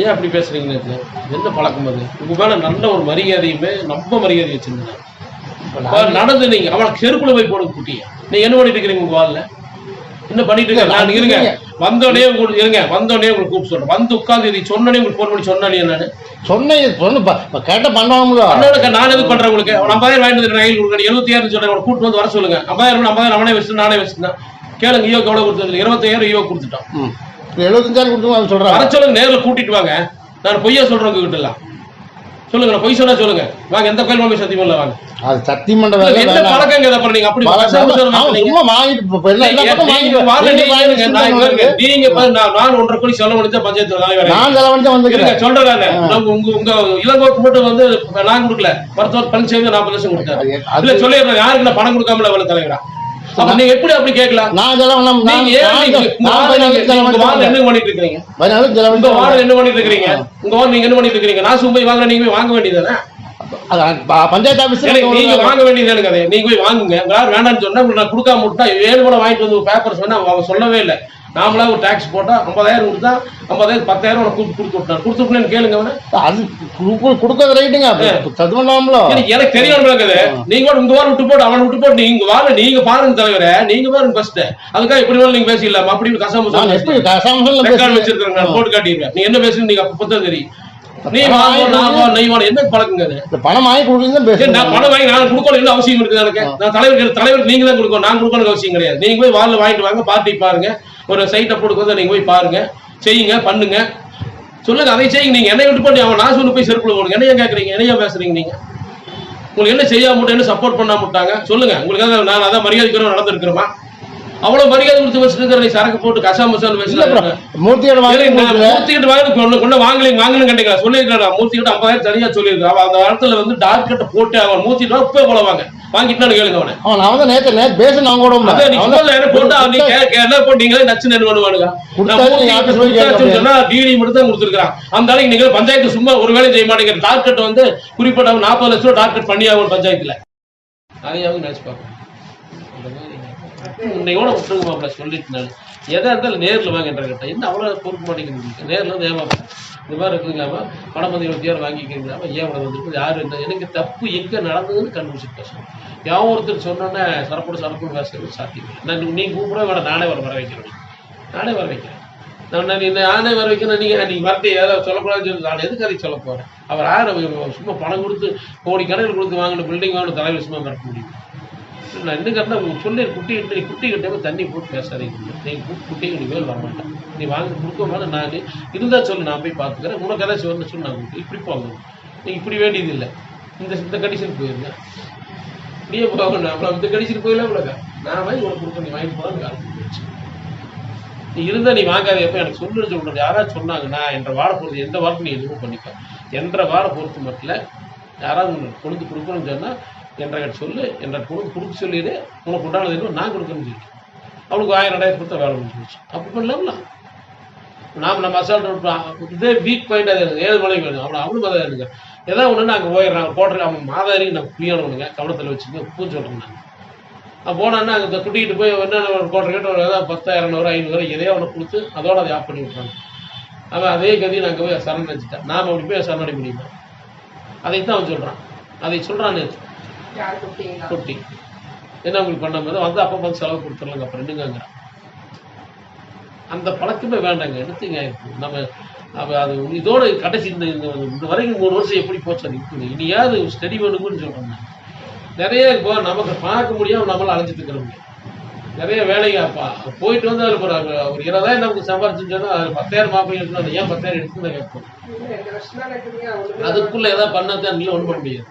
ஏன் அப்படி பேசுறீங்கன்னு என்ன பழக்கம் அது? உங்க மேல நல்ல ஒரு மரியாதையுமே நம்ம மரியாதை வச்சிருந்தேன் நடந்து நீங்க அவளை செருப்புல போய் போடுங்க குட்டிய. நீங்க என்ன பண்ணிட்டு இருக்கிறீங்க உங்க வாழ்ல? என்ன பண்ணிட்டு இருக்க? நான் இருங்க வந்தோடனே உங்களுக்கு இருங்க வந்தோடனே உங்களுக்கு கூப்பிட்டு சொல்றேன். வந்து உட்காந்து இதை சொன்னோடனே உங்களுக்கு போன் பண்ணி சொன்னாலே என்னன்னு சொன்ன கேட்ட பண்ணுவாங்களோ நான் எது பண்றேன் உங்களுக்கு 50,000 வாங்கிட்டு ரயில் கொடுக்க 76 சொல்றேன் கூட்டு வந்து வர சொல்லுங்க. 50,000 அவனே வச்சு நானே வச்சுதான் கேளுங்க. ஈவோ எவ்வளவு கொடுத்தது? 25,000 ஈவோ கொடுத்துட்டோம். 75,000 கொடுத்து சொல்றேன். வர சொல்லுங்க, நேரில் கூட்டிட்டு வாங்க. நான் பொய்யா சொல்றேன் உங்ககிட்ட எல்லாம் சொல்லுங்க. நான் பொய் சொன்னா சொல்லுங்க. வாங்க எந்த கோயில் மாமி சத்தியம் இல்ல வாங்க. அது சத்தியம் பண்ற வேலை என்ன பழக்கங்க இத பண்ணீங்க? அப்படி சும்மா வாங்கிட்டு நீங்க நான் 1.5 கோடி செலவு முடிச்ச பஞ்சாயத்து தலைவர் நான் செலவழிச்சு வந்துக்கிறேன் சொல்றேன். உங்க இளங்கோக்கு மட்டும் வந்து நான் கொடுக்கல. மருத்துவர் பழனிசாமி 40 லட்சம் கொடுத்தாரு. இல்ல சொல்லிடுறேன் யாருக்கு பணம் கொடுக்காமல அவள தலைவரா நீங்க எப்படி அப்படி கேட்கலாம்? நான் என்ன பண்ணிட்டு இருக்கீங்க? என்ன பண்ணிட்டு இருக்கீங்க? உங்க நீங்க என்ன பண்ணிட்டு இருக்கீங்க? நான் சும்மா வாங்க நீங்க போய் வாங்க வேண்டியதானே? பஞ்சாயத்து ஆபீஸ்ல நீங்க வாங்க வேண்டியதானே கதை. நீங்க போய் வாங்குங்க. யாரும் வேண்டாம்னு சொன்னா நான் கொடுக்காம விட்டா 7 கூட வாங்கிட்டு வந்து பேப்பர் சொன்னா அவங்க சொல்லவே இல்லை. நாமளா ஒரு டாக்ஸ் போட்டா 50,000 கொடுத்தா 50,000 10,000 கொடுத்து விட்டான். கொடுத்து விட்டேன்னு கேளுங்க. அது கொடுக்கறது ரைட்டுங்க. எனக்கு தெரியும். நீங்க உங்க வாரம் விட்டு போட்டு அவன் விட்டு போட்டு நீங்க வாங்க நீங்க பாருங்க தலைவரை. நீங்க பாருங்க ஃபர்ஸ்ட். அதுக்காக எப்படி வேணும் நீங்க பேசிடலாமா? அப்படின்னு கசாம வச்சிருக்காங்க. போட்டு காட்டிடுவேன். நீங்க என்ன பேசுறீங்க? நீங்க அப்பதான் தெரியும். நீ என்ன பழக்கங்க? பணம் வாங்கி கொடுக்கணும். நான் பணம் வாங்கி நான் கொடுக்கணும் அவசியம் இருக்குது எனக்கு. நான் தலைவருக்கு நீங்க தான் கொடுக்கணும். நான் கொடுக்கணும் அவசியம் கிடையாது. நீங்க போய் வாரில் வாங்கிட்டு வாங்க. பார்ட்டி பாருங்க. ஒரு சைட்டை போட்டு நீங்க போய் பாருங்க, செய்யுங்க, பண்ணுங்க, சொல்லுங்க. அதை செய்யுங்க. நீங்க என்னை விட்டு பண்ணி அவன் நான் சொல்லி போய் செருப்புல போடுங்க. என்னையா கேட்கறீங்க? என்னையா பேசுறீங்க? நீங்க உங்களுக்கு என்ன செய்யாம என்ன சப்போர்ட் பண்ணாம விட்டாங்க சொல்லுங்க. உங்களுக்கு நான் அதான் மரியாதைக்கு நடந்திருக்கிறோமா? அவ்வளவு மரியாதை கொடுத்து வச்சுட்டு சரக்கு போட்டு கசாமசான்னு பேசுறாங்க. மூர்த்திகிட்ட வாங்கணும் கேட்டீங்களா? சொல்லிருக்கா மூர்த்திகிட்ட 50,000 தனியா சொல்லியிருக்கா. அந்த இடத்துல வந்து டாக்டர் போட்டு அவன் மூர்த்திட்டு இப்ப போல வாங்க வாங்கிட்டு கேளுங்க. அவன் நேற்று பேசணும் அவங்க என்ன போட்டீங்களே நச்சு நெல் பண்ணுவானுங்க. டிகிரி மட்டும் தான் கொடுத்துருக்கான். அந்த அளவுக்கு நீங்க பஞ்சாயத்து சும்மா ஒரு வேலை செய்ய மாட்டேங்கிற. டாக்டர் வந்து குறிப்பிட்ட 40 லட்சம் ரூபாய் டாக்டர் பண்ணி ஆகும் பஞ்சாயத்துல. அதையாவது நினைச்சு பார்க்கணும். உன்னையோட விட்டுருங்க சொல்லிட்டு நான் எதா இருந்தாலும் நேரில் வாங்கின்ற கேட்டேன். என்ன அவ்வளோ பொறுக்க மாட்டேங்குது? நேரில் வந்து ஏமாப்பேன். இந்த மாதிரி இருக்குங்களாமா பணம் வந்து 20,000 வாங்கிக்கிறீங்களாமா ஏன் உடனே வந்துருக்கு யார் என்ன எனக்கு தப்பு எங்கே நடந்ததுன்னு கண்டுபிடிச்சிட்டு பேசணும். யாவும் ஒருத்தர் சொன்னோன்னே சரப்புன்னு பேசுறது சாத்தியம். நான் நீங்க கூப்பிட வேணாம். நானே வர வைக்கிறேன். நானே வர வைக்கிறேன். நானே வர வைக்கிறேன். நீங்க வரட்டு ஏதாவது சொல்லக்கூடாதுன்னு சொல்லி நான் எதுக்கு அதை சொல்ல போறேன்? அவர் யாரும் சும்மா பணம் கொடுத்து கோடி கணக்கில் கொடுத்து வாங்கணும் பில்டிங் வாங்கணும் தலைவர் சும்மா மிரட்ட முடியும். நான் என்ன கேட்டா சொல்லி குட்டி கிட்டே தண்ணி போட்டு பேசாதீங்க. நீங்க குட்டிங்க நீ மேல் வரமாட்டேன். நீ வாங்க கொடுக்க மேலே நான் இருந்தா சொல்லு நான் போய் பார்த்துக்கிறேன். உனக்கு ஏதாச்சும் சொல்லி நான் இப்படி போங்க. நீங்க இப்படி வேண்டியது இல்லை. இந்த கண்டிஷன் போயிருங்க. நீயே போகணும். அவ்வளோ இந்த கண்டிஷன் போயிடல இவ்வளோக்கா நான் வாங்கி உனக்கு கொடுக்க நீ வாங்கிட்டு போதான் காலம் போயிடுச்சு. நீ இருந்தா நீ வாங்காத. எப்போ எனக்கு சொல்லுன்னு சொல்றது யாராவது சொன்னாங்க நான் என்ற வாழை பொறுத்து எந்த வாரத்தை நீ எதுவும் பண்ணிப்பேன். என்ற வாழை பொறுத்து மட்டும் யாராவது கொண்டு கொடுக்கணும்னு சொன்னா என்ற சொல்லு என்ற கொடுக்க சொல்லிடு. உனக்கு உண்டானது நான் கொடுக்கணும்னு சொல்லி அவனுக்கு 1000-2000 கொடுத்தா வேலை முடிச்சு. அப்படி பண்ணலாம்ல. நம்ம அசால்ட் இதே வீக் பாயிண்ட் அது 7 மணிக்கு வேணும். அவனும் அதை இருங்க ஏதாவது ஒன்று நாங்கள் போயிடுறாங்க போடுறேன். அவன் மாதாரி நான் புரியணுங்க கவனத்தில் வச்சுங்க பூன்னு சொல்கிறேன். நான் போனான்னா அங்கே குட்டிக்கிட்டு போய் என்ன போடுற கேட்டு ஏதாவது 10,000 500 எதையோ ஒன்று கொடுத்து அதோட அதை ஆஃப் பண்ணி விட்றாங்க. அவன் அதே கதையை நாங்கள் போய் சரண் வச்சுட்டேன். நாம் அப்படி போய் சரணடை முடியுமா? அதைத்தான் அவன் சொல்கிறான். அதை சொல்கிறான்னு குட்டி என்ன உங்களுக்கு பண்ண போது வந்து அப்போ வந்து செலவு கொடுத்துடலாங்க. அப்புறம் என்னங்கிறான். அந்த பழக்கமே வேண்டாங்க. எடுத்துங்க நம்ம அது இதோட கடைசி இந்த வரைக்கும் 3 வருஷம் எப்படி போச்சு அது இருக்குது. இனியாவது ஸ்டடி வேணுங்கன்னு சொல்றோம். நிறைய இப்போ நமக்கு பார்க்க முடியாம நம்மளால அழைஞ்சிட்டு இருக்கிறோம். நிறைய வேலைங்க போயிட்டு வந்து அதில் ஒரு 20,000 நமக்கு சம்பாரிச்சுன்னா அது 10,000 மாப்பிள்ளை எடுக்கணும். அது ஏன் 10,000 எடுத்துன்னு கேட்போம். அதுக்குள்ள ஏதாவது பண்ணாதான் நீங்க ஒன்றும் பண்ண முடியாது.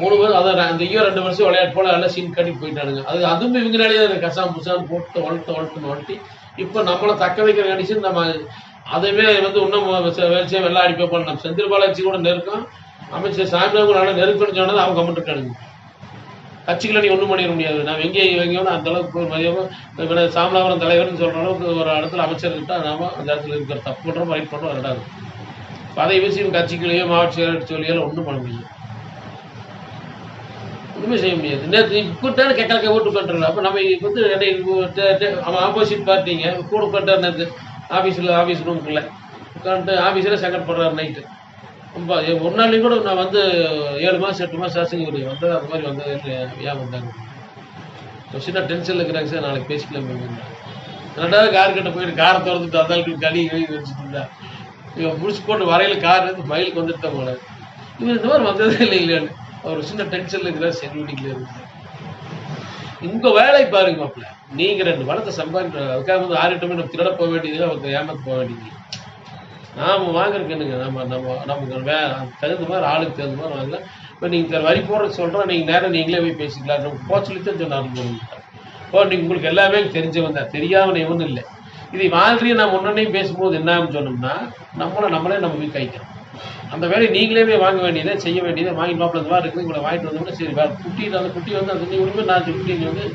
3 பேர் அதான் அந்த 2 வருஷம் விளையாட்டு போல எல்லாம் சீன் கட்டி போயிட்டானுங்க. அதுவும் இவங்களாலேயே கசாம் புசான்னு போட்டு வளர்த்து இப்போ நம்மளை தக்க வைக்கிற கண்டிஷன் நம்ம அதுவே வந்து இன்னும் வெளிச்சம் வெள்ளம் அடிப்பே பண்ணலாம். செந்தில் பாலாஜி கூட நெருக்கம் அமைச்சர் சாமியாவும் நல்லா நெருக்கம்னு சொன்னது அவங்க கமெண்ட் இருக்கானுங்க. கட்சிகளை நீ ஒன்றும் பண்ணிட முடியாது. நான் எங்கேயும் அந்த அளவுக்கு மதியம் சாமலாபுரம் தலைவர்னு சொல்ற அளவுக்கு ஒரு இடத்துல அமைச்சர்கிட்ட நாம அந்த இடத்துல இருக்கிற தப்பு பண்ணுறோம் ரைட் பண்ணுறோம் ரெண்டாவது அதை விஷயம் கட்சிகளையோ மாவட்ட செயலாளர் சொல்லியாலும் ஒன்றும் பண்ண முடியும். ஒன்றுமே செய்ய முடியாது. நேற்று கூட்டான்னு கேட்கல ஓட்டு பண்ணுறல. அப்போ நம்ம அவன் ஆப்போசிட் பார்ட்டிங்க கூட உட்காந்துட்டார் நேற்று ஆஃபீஸ் ரூமுக்குள்ளே உட்காந்துட்டு ஆஃபீஸில் சங்கடப்படுறாரு நைட்டு. ரொம்ப ஒரு நாளையும் கூட நான் வந்து 7 மாதம் 8 மாதம் ஆச்சுங்க ஒரு வந்தது அந்த மாதிரி வந்தது ஏன் வந்தாங்க சின்ன டென்ஷனில் இருக்கிறாங்க சார் நாளைக்கு பேசிக்கலாம். ரெண்டாவது கார்கிட்ட போயிட்டு காரை திறந்துட்டு அதாளுக்கு களி வச்சுட்டு இருந்தா இவன் முடிச்சு போட்டு வரையில் கார் மயிலுக்கு வந்துட்டு தான் போனார். இவர் இந்த மாதிரி வந்ததே இல்லைன்னு அவர் சின்ன டென்ஷனில் இருக்கிறார். செக்யூரிட்டியில் இருக்குது. உங்கள் வேலை பாருங்க மாப்பிள்ள. நீங்கள் 2 பணத்தை சம்பாதிக்கிற அதுக்காக வந்து 6-8 மணி நம்ம திருட போக வேண்டியது அவருக்கு ஏமாற்ற போக வேண்டியது. நாம் வாங்குறதுக்கு என்னங்க நமக்கு தகுந்த மாதிரி ஆளுக்கு தகுந்த மாதிரி வாங்கலாம். இப்போ நீங்கள் வரி போடுறது சொல்கிறோம். நீங்கள் நேரம் நீங்களே போய் பேசிக்கலாம். நம்ம போக சொல்லித்தான் சொன்னார் நீங்கள் உங்களுக்கு எல்லாமே தெரிஞ்சவன் தான் தெரியாமல் ஒன்றும் இல்லை. இதை வாழ்க்கையை நம்ம முன்னே பேசும்போது என்னன்னு சொன்னோம்னா நம்மளே நம்ம போய் கைக்கிறோம். அந்த வேலையை நீங்களே போய் வாங்க வேண்டியதை செய்ய வேண்டியதை வாங்கி மாப்பிள்ள இந்த மாதிரி இருக்குது உங்களை வாங்கிட்டு வந்தோம்னா சரி அந்த குட்டி வந்து அது நீ ஒன்றுமே நான் குட்டி நீ வந்து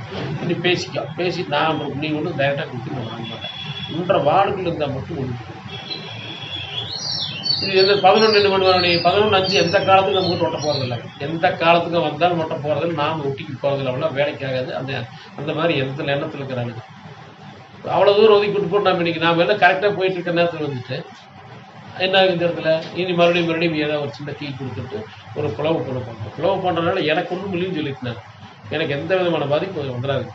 நீ பேசி நான் நீ ஒன்றும் டைரெக்டாக குட்டி நான் வாங்க மாட்டேன். 1.5 வார்டுக்குள்ள இருந்தால் மட்டும் ஒன்று இது எந்த 11 மணி வர 11:05 எந்த காலத்துக்கும் நமக்கு ஒட்ட போகிறதில்ல. எந்த காலத்துக்கும் வந்தாலும் ஒட்ட போகிறதில்ல. நாம் ஒட்டிக்கு போகிறதில்ல. அவ்வளோ வேலைக்காகாது. அந்த மாதிரி எண்ணத்தில் இருக்கிறாங்க. அவ்வளோ தூரம் ஒதுக்கிட்டு போட்டு நம்ம இன்னைக்கு நாம் எல்லாம் கரெக்டாக போயிட்டு இருக்க நேரத்தில் வந்துட்டு என்ன ஆகுது இந்த இடத்துல இனி மறுபடியும் ஏதாவது ஒரு சின்ன கீ கொடுத்துட்டு ஒரு புலவு பண்ணுறோம். புலவு பண்ணுறதுனால எனக்கு ஒன்றும் இல்லைன்னு சொல்லிட்டு எனக்கு எந்த விதமான பாதிப்பு வந்துடாது.